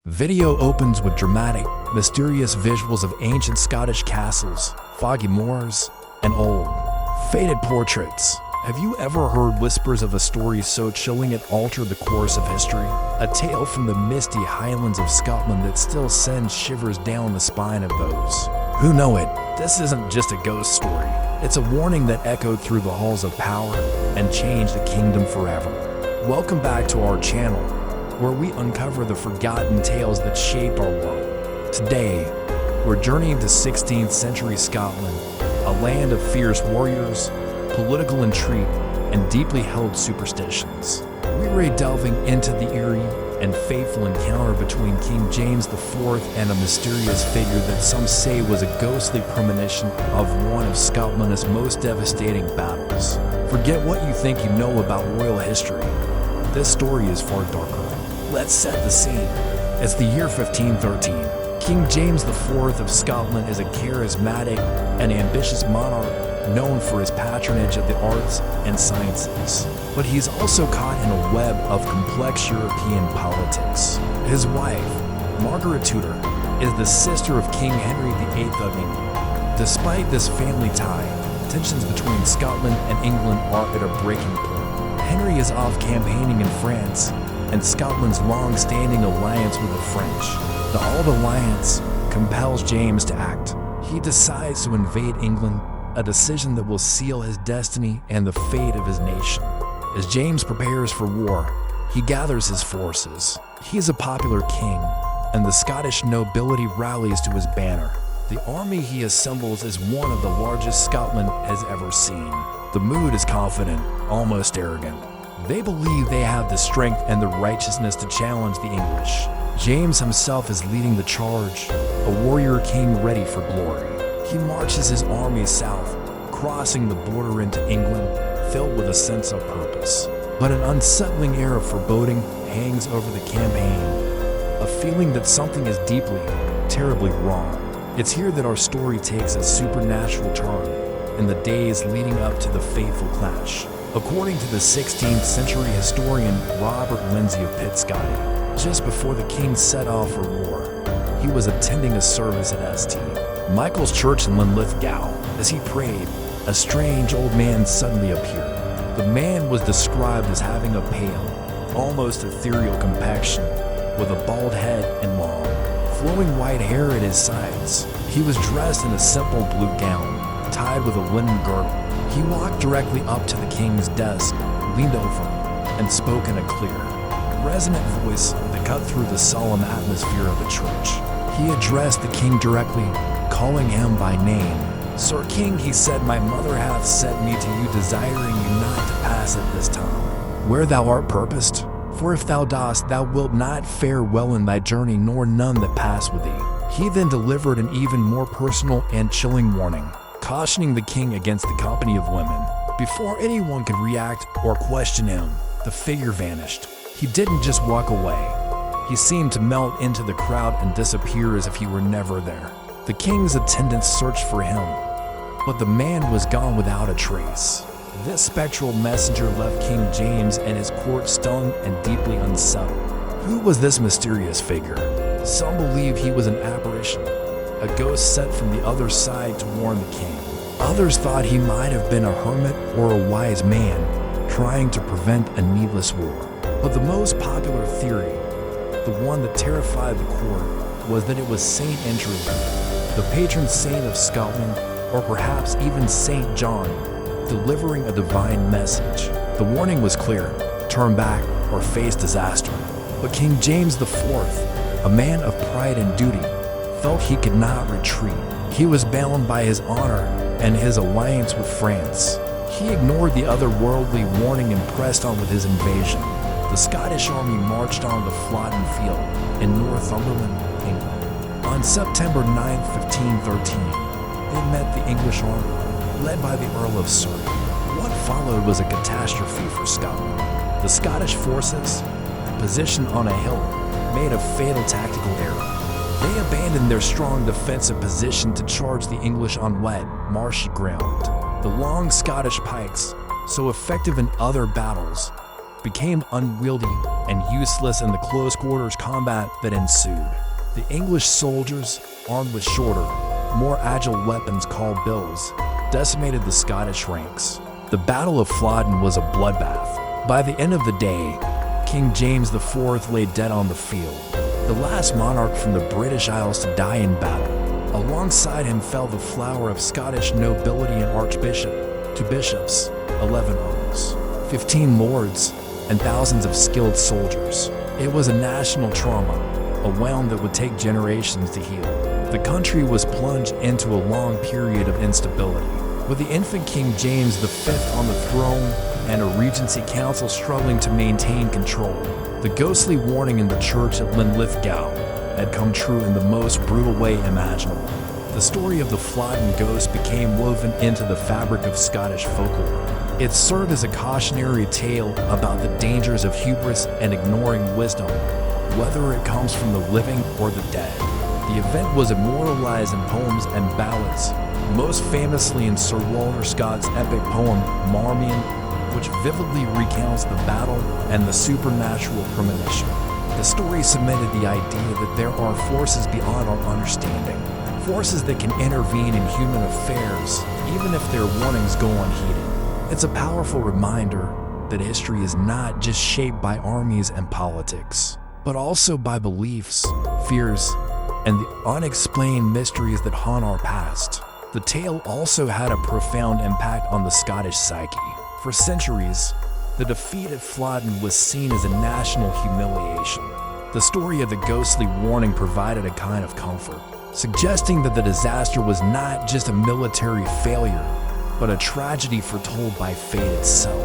Video opens with dramatic, mysterious visuals of ancient Scottish castles, foggy moors, and old, faded portraits. Have you ever heard whispers of a story so chilling it altered the course of history? A tale from the misty Highlands of Scotland that still sends shivers down the spine of those who know it. This isn't just a ghost story. It's a warning that echoed through the halls of power and changed the kingdom forever. Welcome back to our channel, where we uncover the forgotten tales that shaped our world. Today, we're journeying to 16th century Scotland, a land of fierce warriors, political intrigue, and deeply held superstitions. We're delving into the eerie and fateful encounter between King James IV and a mysterious figure that some say was a ghostly premonition of one of Scotland's most devastating battles. Forget what you think you know about royal history. This story is far darker. Let's set the scene. It's the year 1513. King James IV of Scotland is a charismatic and ambitious monarch known for his patronage of the arts and sciences. But he's also caught in a web of complex European politics. His wife, Margaret Tudor, is the sister of King Henry VIII of England. Despite this family tie, tensions between Scotland and England are at a breaking point. Henry is off campaigning in France, and Scotland's long-standing alliance with the French. The Old Alliance compels James to act. He decides to invade England, a decision that will seal his destiny and the fate of his nation. As James prepares for war, he gathers his forces. He is a popular king, and the Scottish nobility rallies to his banner. The army he assembles is one of the largest Scotland has ever seen. The mood is confident, almost arrogant. They believe they have the strength and the righteousness to challenge the English. James himself is leading the charge, a warrior king ready for glory. He marches his army south, crossing the border into England, filled with a sense of purpose. But an unsettling air of foreboding hangs over the campaign, a feeling that something is deeply, terribly wrong. It's here that our story takes a supernatural turn, in the days leading up to the fateful clash. According to the 16th century historian Robert Lindsay of Pittscottie, just before the king set off for war, he was attending a service at St. Michael's Church in Linlithgow. As he prayed, a strange old man suddenly appeared. The man was described as having a pale, almost ethereal complexion, with a bald head and long, flowing white hair at his sides. He was dressed in a simple blue gown, tied with a linen girdle. He walked directly up to the king's desk, leaned over, and spoke in a clear, resonant voice that cut through the solemn atmosphere of the church. He addressed the king directly, calling him by name. "Sir King," he said, "my mother hath sent me to you, desiring you not to pass at this time, where thou art purposed. For if thou dost, thou wilt not fare well in thy journey, nor none that pass with thee." He then delivered an even more personal and chilling warning, cautioning the king against the company of women. Before anyone could react or question him, the figure vanished. He didn't just walk away. He seemed to melt into the crowd and disappear as if he were never there. The king's attendants searched for him, but the man was gone without a trace. This spectral messenger left King James and his court stunned and deeply unsettled. Who was this mysterious figure? Some believe he was an apparition, a ghost sent from the other side to warn the king. Others thought he might have been a hermit or a wise man trying to prevent a needless war. But the most popular theory, the one that terrified the court, was that it was Saint Andrew, the patron saint of Scotland, or perhaps even Saint John, delivering a divine message. The warning was clear: turn back or face disaster. But King James IV, a man of pride and duty, felt he could not retreat. He was bound by his honor and his alliance with France. He ignored the otherworldly warning and pressed on with his invasion. The Scottish army marched on the Flodden Field in Northumberland, England. On September 9, 1513, they met the English army, led by the Earl of Surrey. What followed was a catastrophe for Scotland. The Scottish forces, positioned on a hill, made a fatal tactical error. They abandoned their strong defensive position to charge the English on wet, marshy ground. The long Scottish pikes, so effective in other battles, became unwieldy and useless in the close quarters combat that ensued. The English soldiers, armed with shorter, more agile weapons called bills, decimated the Scottish ranks. The Battle of Flodden was a bloodbath. By the end of the day, King James IV lay dead on the field, the last monarch from the British Isles to die in battle. Alongside him fell the flower of Scottish nobility and archbishop, 2 bishops, 11 earls, 15 lords, and thousands of skilled soldiers. It was a national trauma, a wound that would take generations to heal. The country was plunged into a long period of instability, with the infant King James V on the throne and a regency council struggling to maintain control. The ghostly warning in the church at Linlithgow had come true in the most brutal way imaginable. The story of the Flodden ghost became woven into the fabric of Scottish folklore. It served as a cautionary tale about the dangers of hubris and ignoring wisdom, whether it comes from the living or the dead. The event was immortalized in poems and ballads, most famously in Sir Walter Scott's epic poem Marmion, which vividly recounts the battle and the supernatural premonition. The story cemented the idea that there are forces beyond our understanding, forces that can intervene in human affairs, even if their warnings go unheeded. It's a powerful reminder that history is not just shaped by armies and politics, but also by beliefs, fears, and the unexplained mysteries that haunt our past. The tale also had a profound impact on the Scottish psyche. For centuries, the defeat at Flodden was seen as a national humiliation. The story of the ghostly warning provided a kind of comfort, suggesting that the disaster was not just a military failure, but a tragedy foretold by fate itself.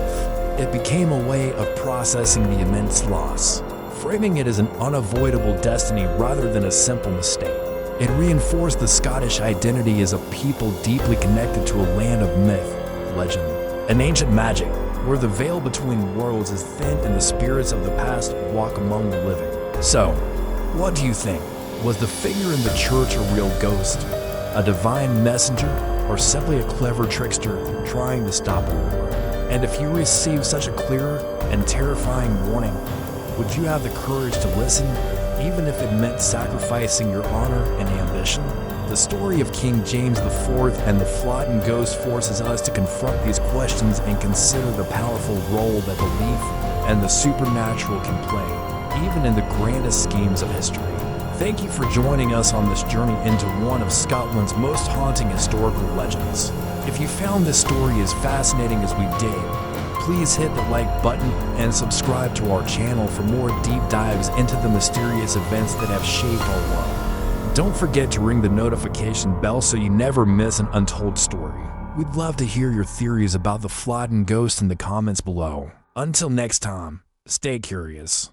It became a way of processing the immense loss, framing it as an unavoidable destiny rather than a simple mistake. It reinforced the Scottish identity as a people deeply connected to a land of myth, legend, and ancient magic, where the veil between worlds is thin and the spirits of the past walk among the living. So, what do you think? Was the figure in the church a real ghost, a divine messenger, or simply a clever trickster trying to stop a war? And if you received such a clear and terrifying warning, would you have the courage to listen, even if it meant sacrificing your honor and ambition? The story of King James IV and the Flodden ghost forces us to confront these questions and consider the powerful role that belief and the supernatural can play, even in the grandest schemes of history. Thank you for joining us on this journey into one of Scotland's most haunting historical legends. If you found this story as fascinating as we did, please hit the like button and subscribe to our channel for more deep dives into the mysterious events that have shaped our world. Don't forget to ring the notification bell so you never miss an untold story. We'd love to hear your theories about the Flodden ghost in the comments below. Until next time, stay curious.